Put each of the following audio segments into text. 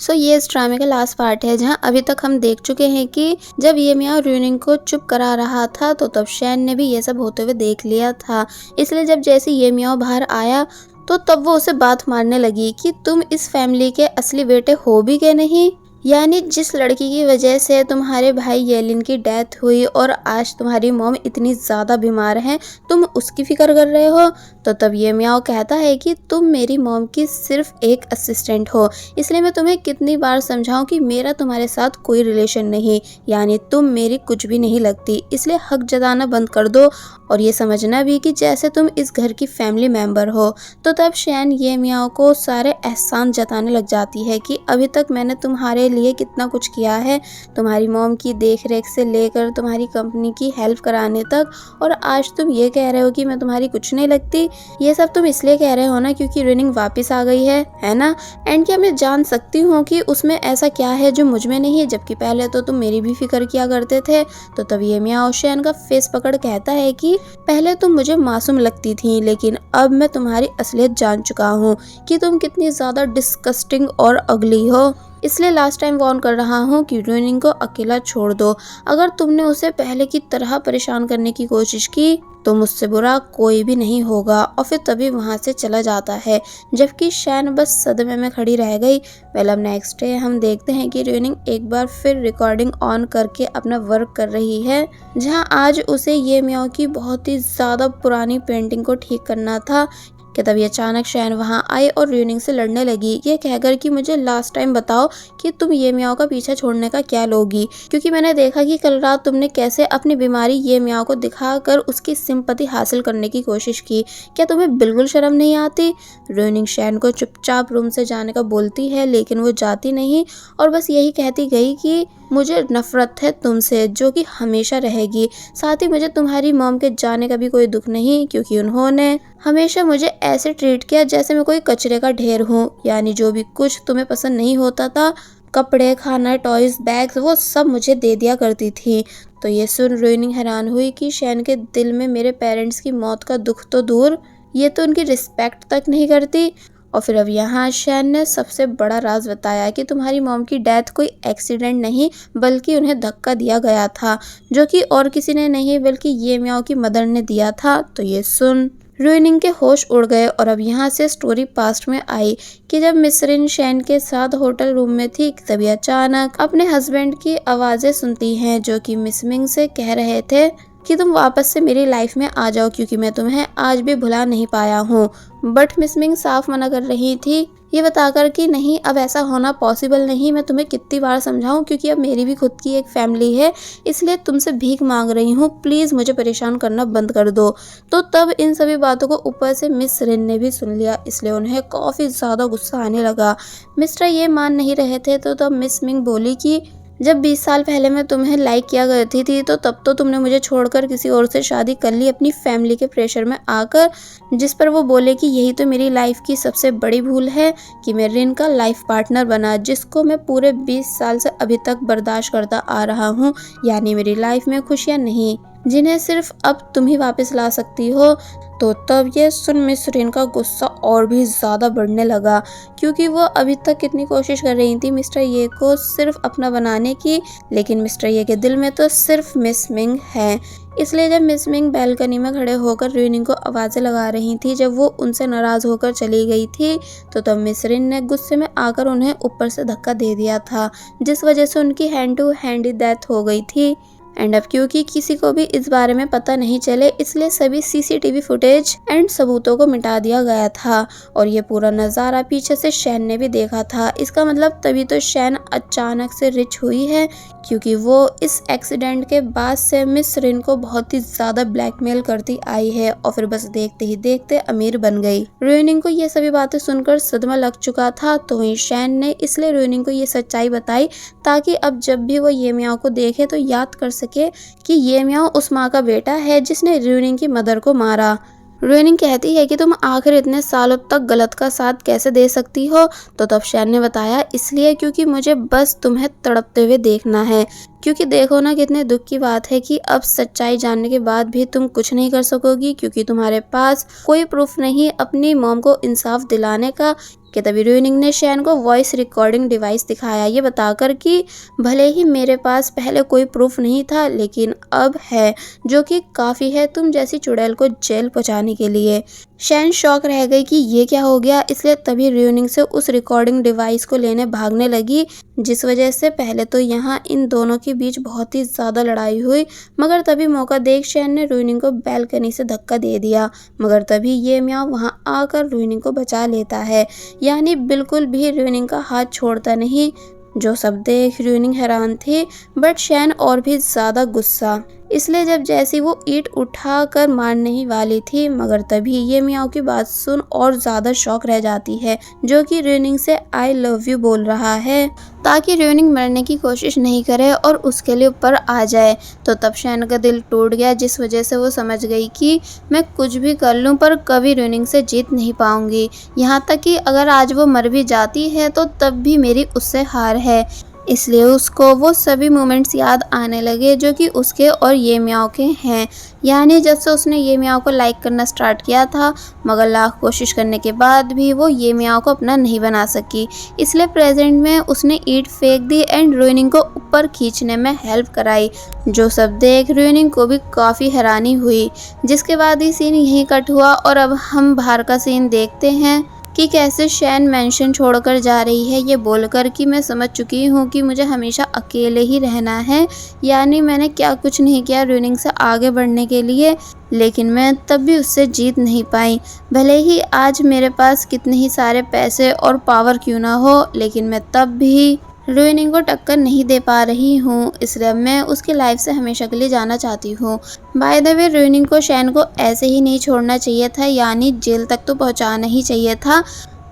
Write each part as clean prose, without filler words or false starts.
सो ये इस ड्रामे का लास्ट पार्ट है, जहाँ अभी तक हम देख चुके हैं कि जब ये मियाँ र्यूनिंग को चुप करा रहा था तो तब शैन ने भी ये सब होते हुए देख लिया था। इसलिए जब जैसे ये मियाँ बाहर आया तो तब वो उसे बात मारने लगी कि तुम इस फैमिली के असली बेटे हो भी के नहीं, यानी जिस लड़की की वजह से तुम्हारे भाई येलिन की डेथ हुई और आज तुम्हारी मॉम इतनी ज़्यादा बीमार है, तुम उसकी फिक्र कर रहे हो। तो तब ये मियाँ कहता है कि तुम मेरी मॉम की सिर्फ एक असिस्टेंट हो, इसलिए मैं तुम्हें कितनी बार समझाऊं कि मेरा तुम्हारे साथ कोई रिलेशन नहीं, यानी तुम मेरी कुछ भी नहीं लगती, इसलिए हक जताना बंद कर दो और ये समझना भी कि जैसे तुम इस घर की फैमिली मेंबर हो। तो तब शैन ये मियाँ को सारे एहसान जताने लग जाती है कि अभी तक मैंने तुम्हारे लिए कितना कुछ किया है, तुम्हारी मॉम की देख रेख से लेकर तुम्हारी कंपनी की हेल्प कराने तक, और आज तुम ये कह रहे हो कि मैं तुम्हारी कुछ नहीं लगती। ये सब तुम इसलिए कह रहे हो ना क्योंकि र्यूनिंग वापस आ गई है ना? एंड क्या मैं जान सकती हूँ कि उसमें ऐसा क्या है जो मुझ में नहीं है, जबकि पहले तो तुम मेरी भी फिक्र किया करते थे। तो तब ये मियाँ शैन का फेस पकड़ कहता है कि पहले तुम मुझे मासूम लगती थी, लेकिन अब मैं तुम्हारी असलियत जान चुका हूँ कि तुम कितनी ज़्यादा डिस्कस्टिंग और अगली हो। इसलिए लास्ट टाइम वार्न कर रहा हूँ कि र्यूनिंग को अकेला छोड़ दो। अगर तुमने उसे पहले की तरह परेशान करने की कोशिश की तो मुझसे बुरा कोई भी नहीं होगा, और फिर तभी वहाँ से चला जाता है, जबकि शैन बस सदमे में खड़ी रह गई। अब नेक्स्ट डे हम देखते हैं कि र्यूनिंग एक बार फिर रिकॉर्डिंग ऑन करके अपना वर्क कर रही है, जहाँ आज उसे ये मियाँ की बहुत ही ज़्यादा पुरानी पेंटिंग को ठीक करना था कि तभी अचानक शैन वहाँ आई और र्यूनिंग से लड़ने लगी, ये कहकर कि मुझे लास्ट टाइम बताओ कि तुम ये मियाँ का पीछा छोड़ने का क्या लोगी, क्योंकि मैंने देखा कि कल रात तुमने कैसे अपनी बीमारी ये मियाँ को दिखाकर उसकी सिंपैथी हासिल करने की कोशिश की। क्या तुम्हें बिल्कुल शर्म नहीं आती? र्यूनिंग शैन को चुपचाप रूम से जाने का बोलती है, लेकिन वो जाती नहीं और बस यही कहती गई कि मुझे नफरत है तुमसे, जो कि हमेशा रहेगी। साथ ही मुझे तुम्हारी मॉम के जाने का भी कोई दुख नहीं, क्योंकि उन्होंने हमेशा मुझे ऐसे ट्रीट किया जैसे मैं कोई कचरे का ढेर हूँ, यानी जो भी कुछ तुम्हें पसंद नहीं होता था, कपड़े, खाना, टॉयज, बैग्स, वो सब मुझे दे दिया करती थी। तो ये सुन र्यूनिंग हैरान हुई कि शैन के दिल में मेरे पेरेंट्स की मौत का दुख तो दूर, ये तो उनकी रिस्पेक्ट तक नहीं करती। और फिर अब यहाँ शैन ने सबसे बड़ा राज बताया कि तुम्हारी मॉम की डेथ कोई एक्सीडेंट नहीं, बल्कि उन्हें धक्का दिया गया था, जो कि और किसी ने नहीं बल्कि ये मियाँ की मदर ने दिया था। तो ये सुन र्यूनिंग के होश उड़ गए और अब यहाँ से स्टोरी पास्ट में आई कि जब मिसरिन शैन के साथ होटल रूम में थी, तभी अचानक अपने हस्बैंड की आवाज़ें सुनती हैं, जो कि मिस मिंग से कह रहे थे कि तुम वापस से मेरी लाइफ में आ जाओ, क्योंकि मैं तुम्हें आज भी भुला नहीं पाया हूँ। बट मिस मिंग साफ मना कर रही थी, ये बताकर कि नहीं, अब ऐसा होना पॉसिबल नहीं। मैं तुम्हें कितनी बार समझाऊं, क्योंकि अब मेरी भी खुद की एक फैमिली है, इसलिए तुमसे भीख मांग रही हूँ, प्लीज़ मुझे परेशान करना बंद कर दो। तो तब इन सभी बातों को ऊपर से मिस रिन ने भी सुन लिया, इसलिए उन्हें काफ़ी ज़्यादा गुस्सा आने लगा। मिस्टर ये मान नहीं रहे थे, तो तब मिस मिंग बोली कि जब 20 साल पहले मैं तुम्हें लाइक किया करती थी, तो तब तो तुमने मुझे छोड़कर किसी और से शादी कर ली अपनी फैमिली के प्रेशर में आकर, जिस पर वो बोले कि यही तो मेरी लाइफ की सबसे बड़ी भूल है कि मैं रिन का लाइफ पार्टनर बना, जिसको मैं पूरे 20 साल से अभी तक बर्दाश्त करता आ रहा हूँ, यानी मेरी लाइफ में खुशियाँ नहीं, जिन्हें सिर्फ अब तुम ही वापस ला सकती हो। तो तब ये सुन मिस रिन का गुस्सा और भी ज़्यादा बढ़ने लगा, क्योंकि वो अभी तक कितनी कोशिश कर रही थी मिस्टर ये को सिर्फ अपना बनाने की, लेकिन मिस्टर ये के दिल में तो सिर्फ मिस मिंग है। इसलिए जब मिस मिंग बैल्कनी में खड़े होकर र्यूनिंग को आवाज़ें लगा रही थी, जब वो उनसे नाराज़ होकर चली गई थी, तो तब मिस रिन ने गुस्से में आकर उन्हें ऊपर से धक्का दे दिया था, जिस वजह से उनकी हैंड टू हैंड डेथ हो गई थी। एंड अब क्योंकि किसी को भी इस बारे में पता नहीं चले, इसलिए सभी सीसीटीवी फुटेज एंड सबूतों को मिटा दिया गया था, और ये पूरा नज़ारा पीछे से शैन ने भी देखा था। इसका मतलब तभी तो शैन अचानक से रिच हुई है, क्योंकि वो इस एक्सीडेंट के बाद से मिस रिन को बहुत ही ज़्यादा ब्लैकमेल करती आई है, और फिर बस देखते ही देखते अमीर बन गई। र्यूनिंग को ये सभी बातें सुनकर सदमा लग चुका था, तो वहीं शैन ने इसलिए र्यूनिंग को ये सच्चाई बताई, ताकि अब जब भी वो ये मियाँ को देखे तो याद कर सके कि ये मियाँ उस माँ का बेटा है जिसने र्यूनिंग की मदर को मारा। र्यूनिंग कहती है कि तुम आखिर इतने सालों तक गलत का साथ कैसे दे सकती हो? तो तब शैन ने बताया, इसलिए क्योंकि मुझे बस तुम्हें तड़पते हुए देखना है, क्योंकि देखो ना कितने दुख की बात है कि अब सच्चाई जानने के बाद भी तुम कुछ नहीं कर सकोगी, क्योंकि तुम्हारे पास कोई प्रूफ नहीं अपनी मॉम को इंसाफ दिलाने का, कि तभी रूनिंग ने शैन को वॉइस रिकॉर्डिंग डिवाइस दिखाया, ये बताकर कि भले ही मेरे पास पहले कोई प्रूफ नहीं था लेकिन अब है, जो कि काफ़ी है तुम जैसी चुड़ैल को जेल पहुंचाने के लिए। शैन शॉक रह गई कि ये क्या हो गया, इसलिए तभी रूनिंग से उस रिकॉर्डिंग डिवाइस को लेने भागने लगी, जिस वजह से पहले तो यहाँ इन दोनों के बीच बहुत ही ज़्यादा लड़ाई हुई। मगर तभी मौका देख शैन ने रूनिंग को बैल्कनी से धक्का दे दिया, मगर तभी ये म्याओ वहाँ आकर रूनिंग को बचा लेता है, यानी बिल्कुल भी रूनिंग का हाथ छोड़ता नहीं। जो सब देख रूनिंग हैरान थी, बट शैन और भी ज़्यादा गुस्सा, इसलिए जब जैसी वो ईंट उठा कर मारने ही वाली थी, मगर तभी ये म्याओ की बात सुन और ज़्यादा शॉक रह जाती है, जो कि रूनिंग से आई लव यू बोल रहा है ताकि रूनिंग मरने की कोशिश नहीं करे और उसके लिए ऊपर आ जाए। तो तब शैन का दिल टूट गया, जिस वजह से वो समझ गई कि मैं कुछ भी कर लूँ पर कभी रूनिंग से जीत नहीं पाऊंगी, यहाँ तक कि अगर आज वो मर भी जाती है तो तब भी मेरी उससे हार है। इसलिए उसको वो सभी मोमेंट्स याद आने लगे जो कि उसके और ये म्याओ के हैं, यानी जब से उसने ये म्याओ को लाइक करना स्टार्ट किया था, मगर लाख कोशिश करने के बाद भी वो ये म्याओ को अपना नहीं बना सकी, इसलिए प्रेजेंट में उसने ईंट फेंक दी एंड रूनिंग को ऊपर खींचने में हेल्प कराई। जो सब देख रूनिंग को भी काफ़ी हैरानी हुई, जिसके बाद ही सीन यहीं कट हुआ और अब हम बाहर का सीन देखते हैं कि कैसे शैन मेंशन छोड़कर जा रही है, ये बोलकर कि मैं समझ चुकी हूँ कि मुझे हमेशा अकेले ही रहना है, यानी मैंने क्या कुछ नहीं किया रूनिंग से आगे बढ़ने के लिए, लेकिन मैं तब भी उससे जीत नहीं पाई। भले ही आज मेरे पास कितने ही सारे पैसे और पावर क्यों ना हो, लेकिन मैं तब भी रूनिंग को टक्कर नहीं दे पा रही हूँ, इसलिए मैं उसकी लाइफ से हमेशा के लिए जाना चाहती हूँ। बाय द वे रूनिंग को शैन को ऐसे ही नहीं छोड़ना चाहिए था, यानी जेल तक तो पहुँचाना ही चाहिए था,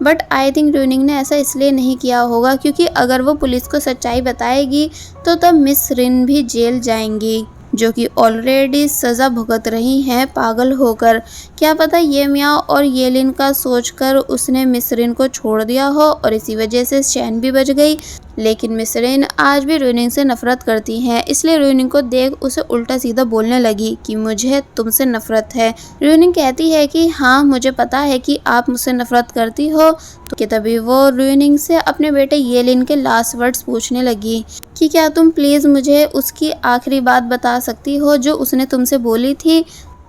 बट आई थिंक रूनिंग ने ऐसा इसलिए नहीं किया होगा क्योंकि अगर वो पुलिस को सच्चाई बताएगी तो तब मिस रिन भी जेल जाएंगी, जो कि ऑलरेडी सज़ा भुगत रही हैं पागल होकर। क्या पता ये म्याओ और येलिन का सोचकर उसने मिस रिन को छोड़ दिया हो और इसी वजह से शैन भी बच गई, लेकिन मिस रिन आज भी रूनिंग से नफरत करती हैं, इसलिए रूनिंग को देख उसे उल्टा सीधा बोलने लगी कि मुझे तुमसे नफरत है। रूनिंग कहती है कि हाँ मुझे पता है कि आप मुझसे नफरत करती हो, तो कि तभी वो रूनिंग से अपने बेटे येलिन के लास्ट वर्ड्स पूछने लगी कि क्या तुम प्लीज़ मुझे उसकी आखिरी बात बता सकती हो जो उसने तुमसे बोली थी।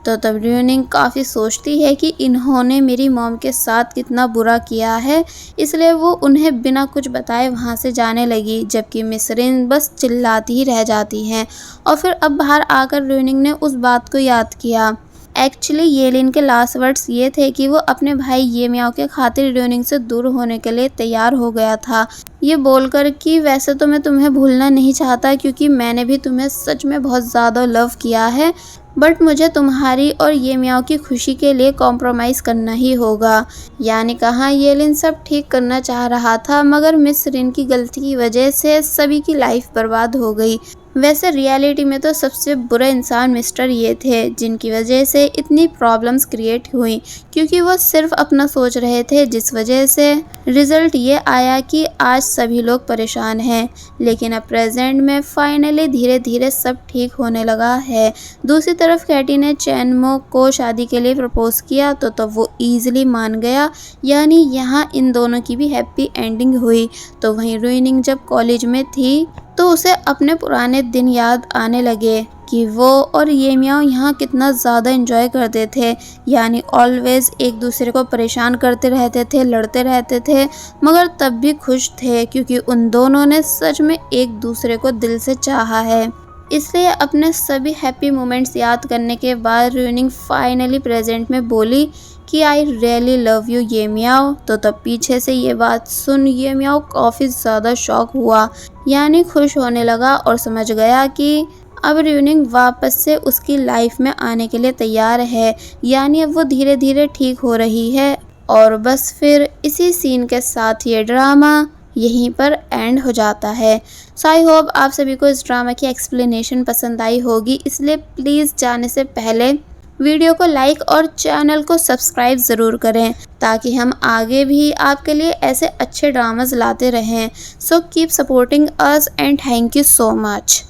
तो तब रूनिंग काफ़ी सोचती है कि इन्होंने मेरी मॉम के साथ कितना बुरा किया है, इसलिए वो उन्हें बिना कुछ बताए वहाँ से जाने लगी, जबकि मिस रिन बस चिल्लाती ही रह जाती हैं। और फिर अब बाहर आकर रूनिंग ने उस बात को याद किया। एक्चुअली येलिन के लास्ट वर्ड्स ये थे कि वो अपने भाई ये म्याओ के खातिर रूनिंग से दूर होने के लिए तैयार हो गया था, ये बोलकर कि वैसे तो मैं तुम्हें भूलना नहीं चाहता क्योंकि मैंने भी तुम्हें सच में बहुत ज़्यादा लव किया है, बट मुझे तुम्हारी और ये म्याओ की खुशी के लिए कॉम्प्रोमाइज़ करना ही होगा। यानी कहाँ येलिन सब ठीक करना चाह रहा था, मगर मिस रिन की गलती की वजह से सभी की लाइफ बर्बाद हो गई। वैसे रियलिटी में तो सबसे बुरा इंसान मिस्टर ये थे, जिनकी वजह से इतनी प्रॉब्लम्स क्रिएट हुई क्योंकि वो सिर्फ अपना सोच रहे थे, जिस वजह से रिज़ल्ट ये आया कि आज सभी लोग परेशान हैं। लेकिन अब प्रेजेंट में फाइनली धीरे धीरे सब ठीक होने लगा है। दूसरी तरफ कैटी ने चैनमो को शादी के लिए प्रपोज किया तो वो ईजिली मान गया, यानी यहाँ इन दोनों की भी हैप्पी एंडिंग हुई। तो वहीं रूनिंग जब कॉलेज में थी तो उसे अपने पुराने दिन याद आने लगे कि वो और ये म्याओ यहाँ कितना ज़्यादा एंजॉय करते थे, यानी ऑलवेज एक दूसरे को परेशान करते रहते थे, लड़ते रहते थे, मगर तब भी खुश थे क्योंकि उन दोनों ने सच में एक दूसरे को दिल से चाहा है। इसलिए अपने सभी हैप्पी मोमेंट्स याद करने के बाद रूनिंग फाइनली प्रेजेंट में बोली कि आई रियली लव यू ये म्याओ। तो तब पीछे से ये बात सुन ये म्याओ काफ़ी ज़्यादा शॉक हुआ, यानी खुश होने लगा और समझ गया कि अब रूनिंग वापस से उसकी लाइफ में आने के लिए तैयार है, यानी अब वो धीरे धीरे ठीक हो रही है। और बस फिर इसी सीन के साथ ये ड्रामा यहीं पर एंड हो जाता है। सो आई होप आप सभी को इस ड्रामा की एक्सप्लेनेशन पसंद आई होगी, इसलिए प्लीज़ जाने से पहले वीडियो को लाइक और चैनल को सब्सक्राइब ज़रूर करें ताकि हम आगे भी आपके लिए ऐसे अच्छे ड्रामास लाते रहें। So keep supporting us and thank you so much.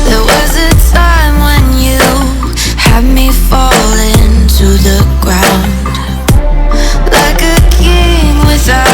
There was a time when you had me falling to the ground. sound.